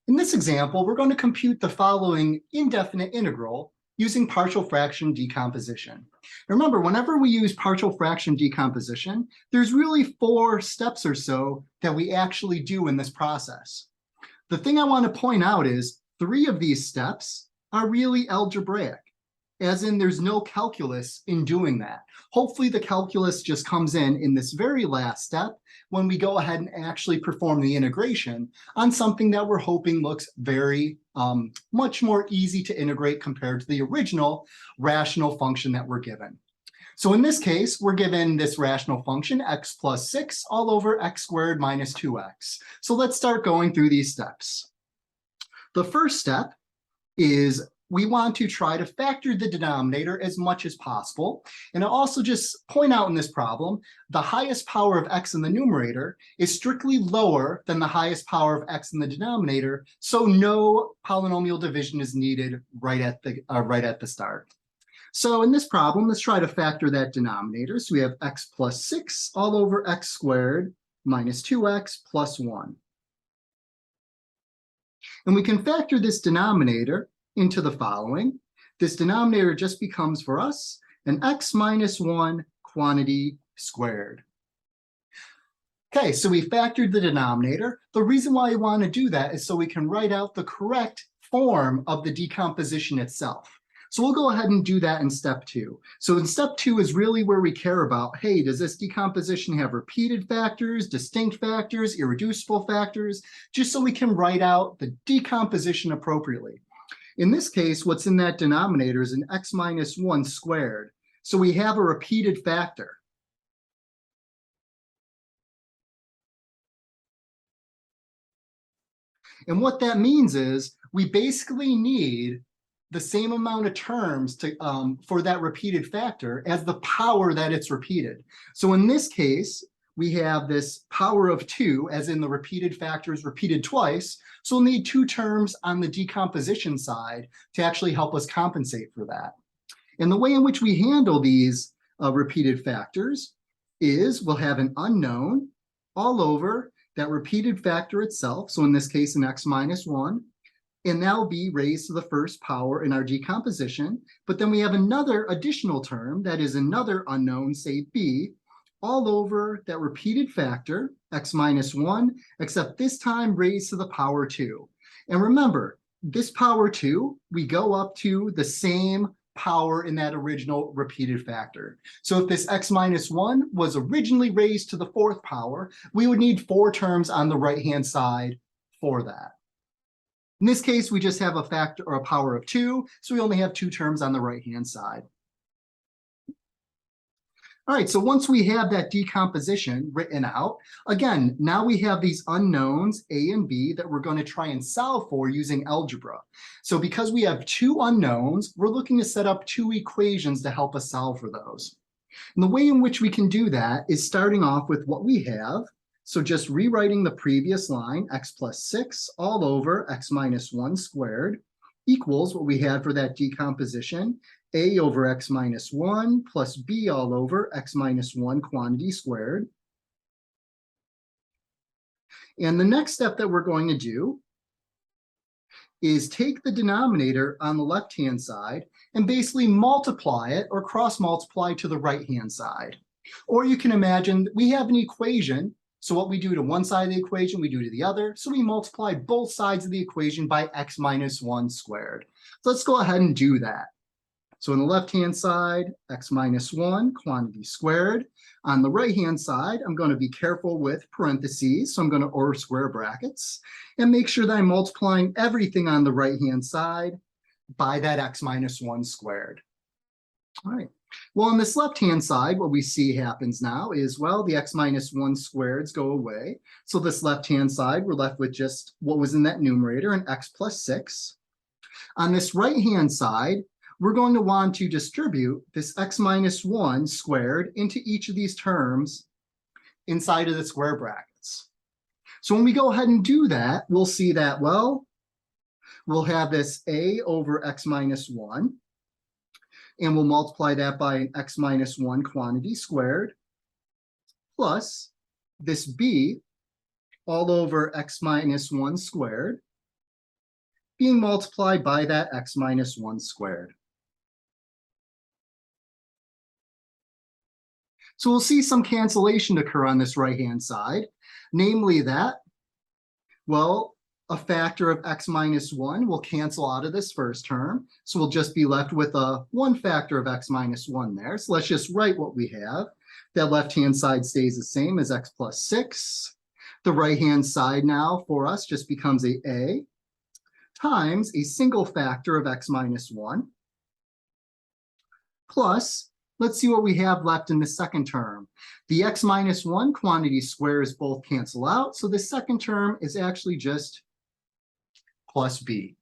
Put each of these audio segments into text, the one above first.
In this example, we're going to compute the following indefinite integral using partial fraction decomposition. Remember, whenever we use partial fraction decomposition, there's really 4 steps or so that we actually do in this process. The thing I want to point out is 3 of these steps are really algebraic, as in there's no calculus in doing that. Hopefully the calculus just comes in this very last step when we go ahead and actually perform the integration on something that we're hoping looks very much more easy to integrate compared to the original rational function that we're given. So in this case, we're given this rational function, x plus 6 all over x squared minus 2x. So let's start going through these steps. The first step is we want to try to factor the denominator as much as possible. And I'll also just point out in this problem, the highest power of x in the numerator is strictly lower than the highest power of x in the denominator, so no polynomial division is needed right at the start. So in this problem, let's try to factor that denominator. So we have x plus 6 all over x squared minus 2x plus 1. And we can factor this denominator into the following. This denominator just becomes for us an x minus 1 quantity squared. Okay, so we factored the denominator. The reason why we want to do that is so we can write out the correct form of the decomposition itself. So we'll go ahead and do that in step 2. So in step 2 is really where we care about, hey, does this decomposition have repeated factors, distinct factors, irreducible factors, just so we can write out the decomposition appropriately. In this case, what's in that denominator is an x minus 1 squared. So we have a repeated factor. And what that means is we basically need the same amount of terms to, for that repeated factor as the power that it's repeated. So in this case, we have this power of 2, as in the repeated factor is repeated twice. So we'll need 2 terms on the decomposition side to actually help us compensate for that. And the way in which we handle these repeated factors is we'll have an unknown all over that repeated factor itself. So in this case, an x minus 1. And that will be raised to the first power in our decomposition. But then we have another additional term that is another unknown, say b, all over that repeated factor, x minus 1, except this time raised to the power 2. And remember, this power 2, we go up to the same power in that original repeated factor. So if this x minus 1 was originally raised to the 4th power, we would need 4 terms on the right-hand side for that. In this case, we just have a factor or a power of 2, so we only have 2 terms on the right-hand side. All right, so once we have that decomposition written out, again, now we have these unknowns, a and b, that we're going to try and solve for using algebra. So because we have 2 unknowns, we're looking to set up 2 equations to help us solve for those. And the way in which we can do that is starting off with what we have. So just rewriting the previous line, x plus 6 all over x minus 1 squared equals what we had for that decomposition, a over x minus 1 plus b all over x minus 1 quantity squared. And the next step that we're going to do is take the denominator on the left-hand side and basically multiply it or cross-multiply to the right-hand side. Or you can imagine we have an equation. So what we do to one side of the equation, we do to the other. So we multiply both sides of the equation by x minus 1 squared. So let's go ahead and do that. So on the left-hand side, x minus 1 quantity squared. On the right-hand side, I'm going to be careful with parentheses. So I'm going to or square brackets and make sure that I'm multiplying everything on the right-hand side by that x minus 1 squared. All right. Well, on this left-hand side, what we see happens now is, well, the x minus 1 squareds go away. So this left-hand side, we're left with just what was in that numerator, an x plus 6. On this right-hand side, we're going to want to distribute this x minus 1 squared into each of these terms inside of the square brackets. So when we go ahead and do that, we'll see that, well, we'll have this a over x minus 1. And we'll multiply that by an x minus 1 quantity squared, plus this b all over x minus 1 squared. being multiplied by that x minus 1 squared. So we'll see some cancellation occur on this right-hand side, namely that, well, a factor of x minus 1 will cancel out of this first term. So we'll just be left with a 1 factor of x minus 1 there. So let's just write what we have. That left-hand side stays the same as x plus 6. The right-hand side now for us just becomes a times a single factor of x minus 1 plus, let's see what we have left in the second term. The x minus 1 quantity squares both cancel out, so the second term is actually just plus b.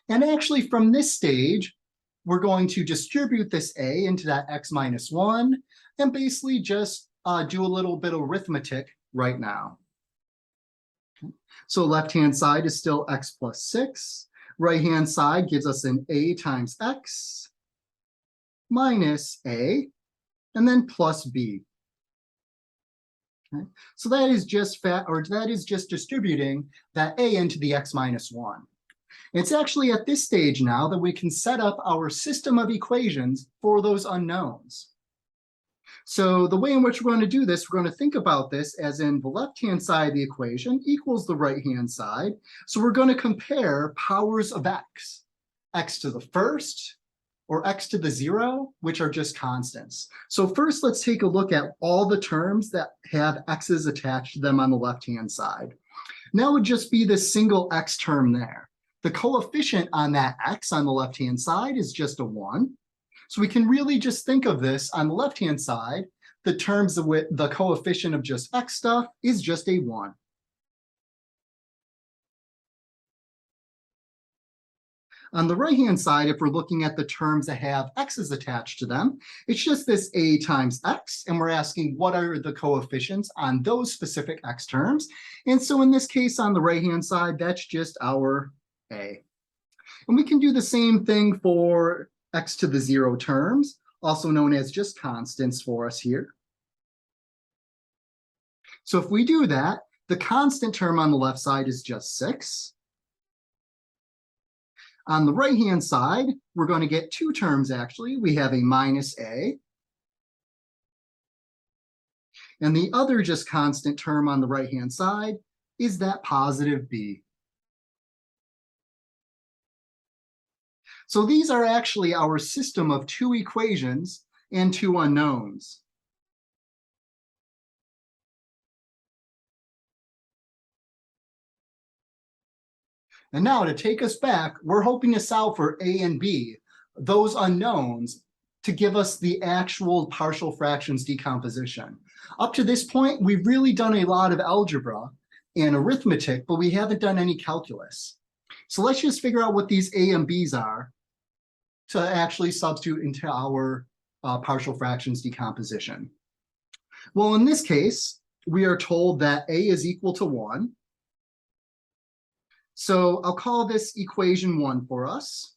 And actually from this stage, we're going to distribute this a into that x minus 1 and basically just do a little bit of arithmetic right now. So left-hand side is still x plus 6. Right-hand side gives us an a times x minus a, and then plus b. Okay. So that is just distributing that a into the x minus 1. It's actually at this stage now that we can set up our system of equations for those unknowns. So the way in which we're going to do this, we're going to think about this as in the left-hand side of the equation equals the right-hand side. So we're going to compare powers of x to the first, or x to the 0, which are just constants. So first, let's take a look at all the terms that have x's attached to them on the left-hand side. Now would just be this single x term there. The coefficient on that x on the left-hand side is just a 1. So we can really just think of this on the left-hand side, the terms with the coefficient of just x stuff is just a 1. On the right-hand side, if we're looking at the terms that have x's attached to them, it's just this a times x, and we're asking what are the coefficients on those specific x terms. And so in this case, on the right-hand side, that's just our a. And we can do the same thing for x to the 0 terms, also known as just constants for us here. So if we do that, the constant term on the left side is just 6. On the right-hand side, we're going to get two terms, actually. We have a minus a. And the other just constant term on the right-hand side is that positive b. So these are actually our system of two equations and two unknowns. And now to take us back, we're hoping to solve for a and b, those unknowns, to give us the actual partial fractions decomposition. Up to this point, we've really done a lot of algebra and arithmetic, but we haven't done any calculus. So let's just figure out what these a and b's are to actually substitute into our partial fractions decomposition. Well, in this case, we are told that a is equal to 1. So I'll call this equation 1 for us.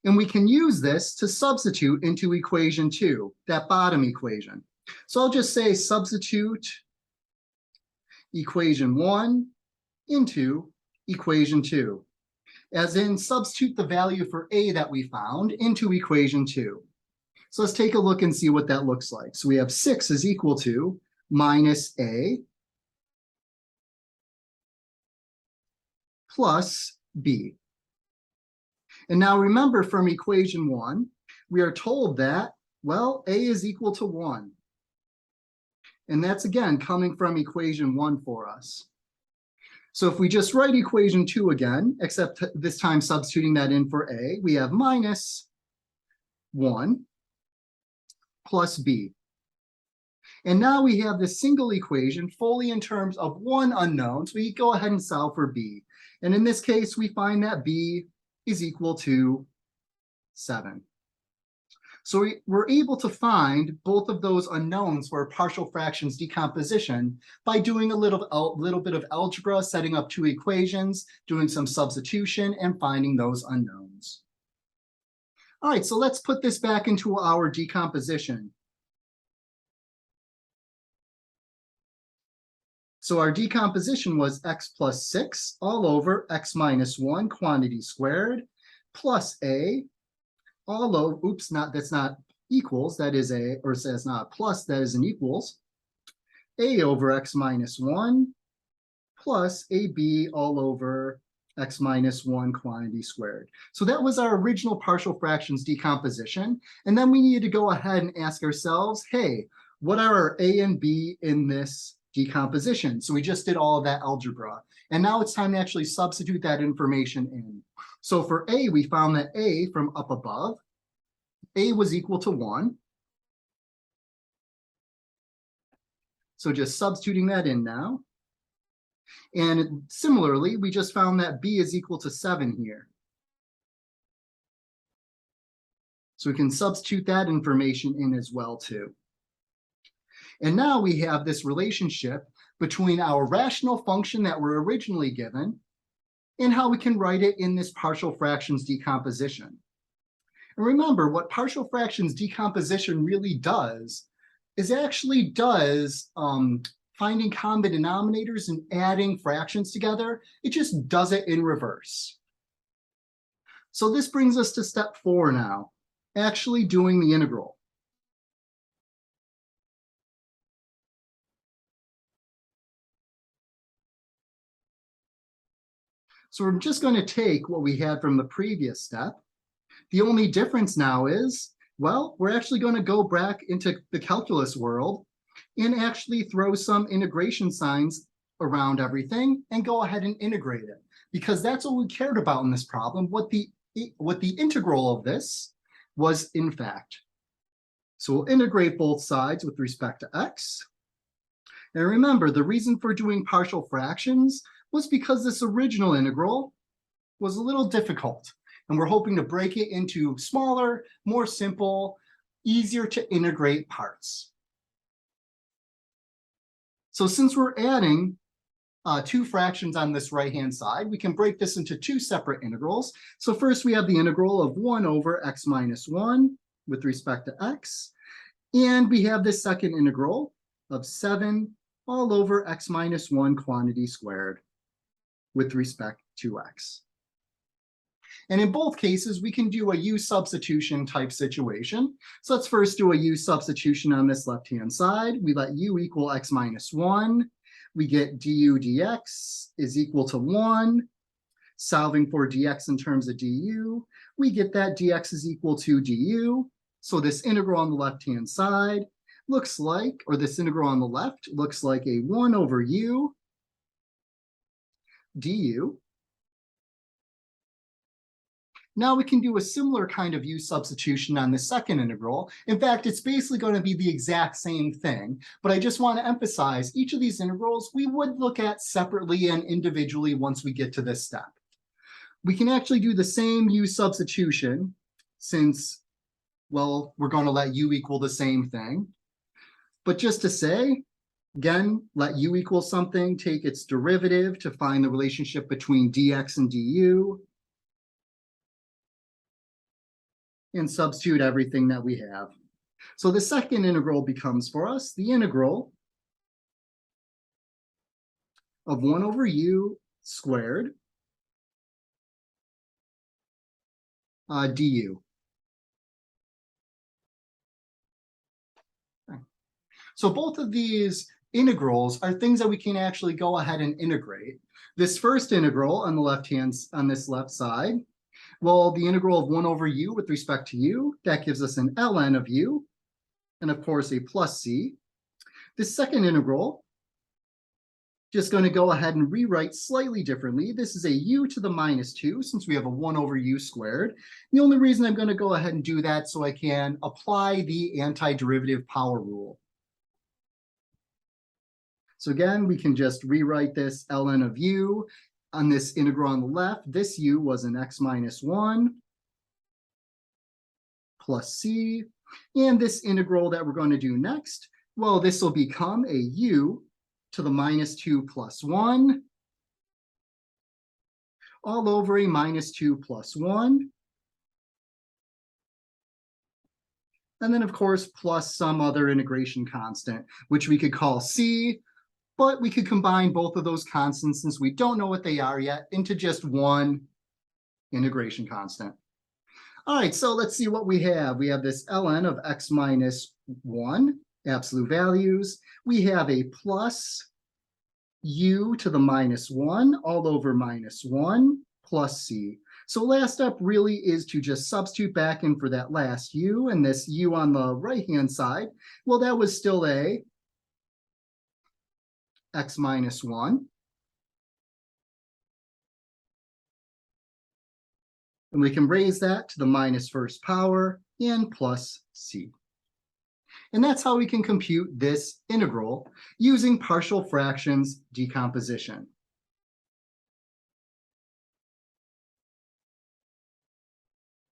And we can use this to substitute into equation 2, that bottom equation. So I'll just say substitute equation 1 into equation 2, as in substitute the value for a that we found into equation 2. So let's take a look and see what that looks like. So we have 6 is equal to minus a plus b. And now remember from equation 1, we are told that, well, a is equal to 1. And that's, again, coming from equation 1 for us. So if we just write equation 2 again, except this time substituting that in for a, we have minus 1 plus b. And now we have this single equation fully in terms of one unknown, so we go ahead and solve for b. And in this case, we find that b is equal to 7. So we're able to find both of those unknowns for partial fractions decomposition by doing a little bit of algebra, setting up two equations, doing some substitution, and finding those unknowns. All right, so let's put this back into our decomposition. So our decomposition was x plus 6 all over x minus 1 quantity squared plus a all over, oops, that's not equals, that is a, or it says not plus, that is an equals, a over x minus 1 plus ab all over x minus 1 quantity squared. So that was our original partial fractions decomposition. And then we needed to go ahead and ask ourselves, hey, what are our a and b in this decomposition? So we just did all of that algebra. And now it's time to actually substitute that information in. So for a, we found that a from up above, a was equal to 1. So just substituting that in now. And similarly, we just found that b is equal to 7 here. So we can substitute that information in as well too. And now we have this relationship between our rational function that were originally given and how we can write it in this partial fractions decomposition. And remember, what partial fractions decomposition really does is actually finding common denominators and adding fractions together. It just does it in reverse. So this brings us to step 4 now, actually doing the integral. So we're just going to take what we had from the previous step. The only difference now is, well, we're actually going to go back into the calculus world and actually throw some integration signs around everything and go ahead and integrate it, because that's what we cared about in this problem, what the integral of this was in fact. So we'll integrate both sides with respect to x. And remember, the reason for doing partial fractions was because this original integral was a little difficult, and we're hoping to break it into smaller, more simple, easier to integrate parts. So since we're adding 2 fractions on this right-hand side, we can break this into 2 separate integrals. So first we have the integral of 1 over x minus 1 with respect to x. And we have this second integral of 7 all over x minus 1 quantity squared with respect to x. And in both cases, we can do a u substitution type situation. So let's first do a u substitution on this left-hand side. We let u equal x minus 1. We get du dx is equal to 1. Solving for dx in terms of du, we get that dx is equal to du. So this integral on the left-hand side looks like, or this integral on the left looks like a 1 over u du. Now we can do a similar kind of u substitution on the second integral. In fact, it's basically going to be the exact same thing, but I just want to emphasize each of these integrals we would look at separately and individually once we get to this step. We can actually do the same u substitution since, well, we're going to let u equal the same thing. But just to say, again, let u equal something, take its derivative to find the relationship between dx and du, and substitute everything that we have. So the second integral becomes for us the integral of 1 over u squared du. Okay. So both of these integrals are things that we can actually go ahead and integrate. This first integral on the on this left side, well, the integral of 1 over u with respect to u, that gives us an ln of u, and of course a plus c. This second integral, just going to go ahead and rewrite slightly differently. This is a u to the minus 2, since we have a 1 over u squared. The only reason I'm going to go ahead and do that so I can apply the antiderivative power rule. So again, we can just rewrite this ln of u. On this integral on the left, this u was an x minus 1 plus c. And this integral that we're going to do next, well, this will become a u to the minus 2 plus 1 all over a minus 2 plus 1. And then, of course, plus some other integration constant, which we could call c, but we could combine both of those constants, since we don't know what they are yet, into just one integration constant. All right, so let's see what we have. We have this ln of x minus 1, absolute values. We have a plus u to the minus 1 all over minus 1 plus c. So last step really is to just substitute back in for that last u, and this u on the right-hand side, well, that was still a x minus 1. And we can raise that to the minus first power and plus c. And that's how we can compute this integral using partial fractions decomposition.